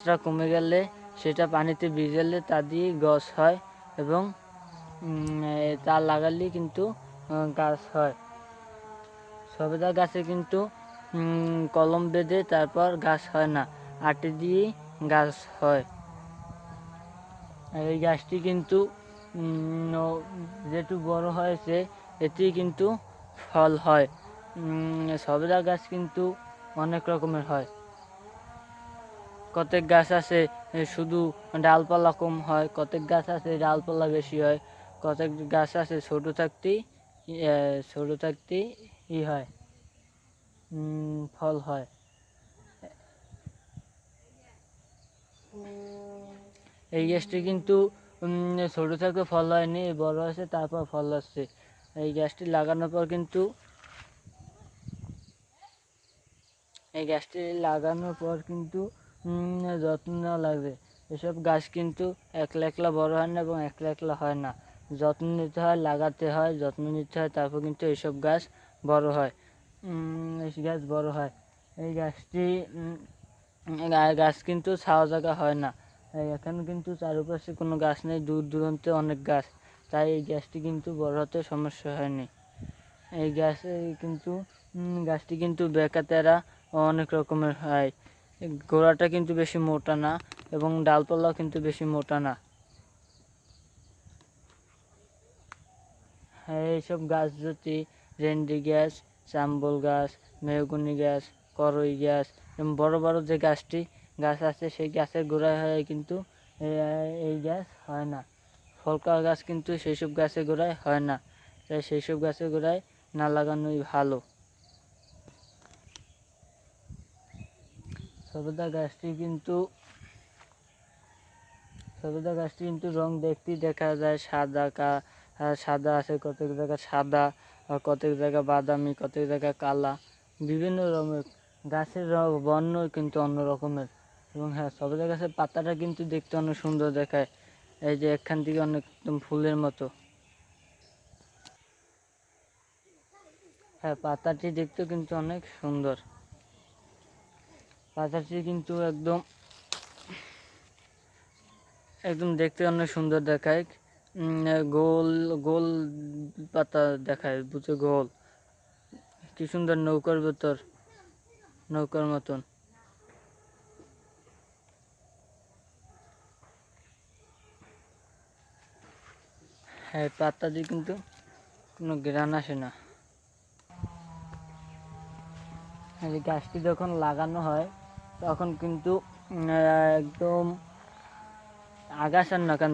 গাছটা কমে গেলে সেটা পানিতে ভিজালে তা দিয়ে গাছ হয় এবং তা লাগালে কিন্তু গাছ হয়। সবেদা গাছে কিন্তু কলম বেঁধে তারপর গাছ হয় না, আটি দিয়ে গাছ হয়। এই গাছটি কিন্তু যেটু বড় হয়েছে এটি কিন্তু ফল হয়। সবেদা গাছ কিন্তু অনেক রকমের হয়। কতক গাছ আছে শুধু ডালপালা কম হয়, কতক গাছ আছে ডালপালা বেশি হয়, কতক গাছ আছে ছোট থাকতেই হয়, ফল হয়। এই গাছটি কিন্তু ছোট থেকে ফল হয়নি, বড় হয়েছে তারপর ফল আসছে। এই গাছটি লাগানোর পর কিন্তু যত্ন নেওয়া লাগবে। এসব গাছ কিন্তু একলা একলা বড় হয় না এবং একলা একলা হয় না, যত্ন নিতে হয়, লাগাতে হয়, যত্ন নিতে হয়, তারপর কিন্তু এইসব গাছ বড় হয়। এই গাছ কিন্তু ছাওয়া জায়গা হয় না। এখানে কিন্তু চারপাশে কোনো গাছ নেই, দূর দূরান্তে অনেক গাছ, তাই এই গাছটি কিন্তু বড় হতে সমস্যা হয়নি। এই গাছটি কিন্তু বেঁকা তেরা অনেক রকমের হয়। গোড়াটা কিন্তু বেশি মোটা না এবং ডালপালাও কিন্তু বেশি মোটা না। এইসব গাছ যদি রেন্ডি গাছ, চাম্বল গাছ, মেহগনি গাছ, করই গাছ এবং বড় বড় যে গাছ আছে সেই গাছের গোড়ায় হয় কিন্তু এই গাছ হয় না। ফলকা গাছ কিন্তু সেই সব গাছের গোড়ায় হয় না, তাই সেই সব গাছের গোড়ায় না লাগানোই ভালো। সবেদা গাছটি কিন্তু রং দেখতেই দেখা যায় সাদা আছে, কতক জায়গা সাদা, কতক জায়গা বাদামি, কতক জায়গা কালা, বিভিন্ন রঙের। গাছের বর্ণ কিন্তু অন্য রকমের। এবং হ্যাঁ, সবেদা গাছের পাতাটা কিন্তু দেখতে অনেক সুন্দর দেখায়। এই যে এখান থেকে অনেক ফুলের মতো। হ্যাঁ, পাতাটি দেখতেও কিন্তু অনেক সুন্দর। পাতাটি কিন্তু একদম দেখতে অনেক সুন্দর দেখায়। গোল গোল পাতা দেখায়, বুঝে গোল, কি সুন্দর নৌকার মতন। হ্যাঁ, পাতা দিয়ে কিন্তু কোনো ঘ্রাণ আসে না। এই গাছটি যখন লাগানো হয় তখন কিন্তু একদম আগাছার নাকান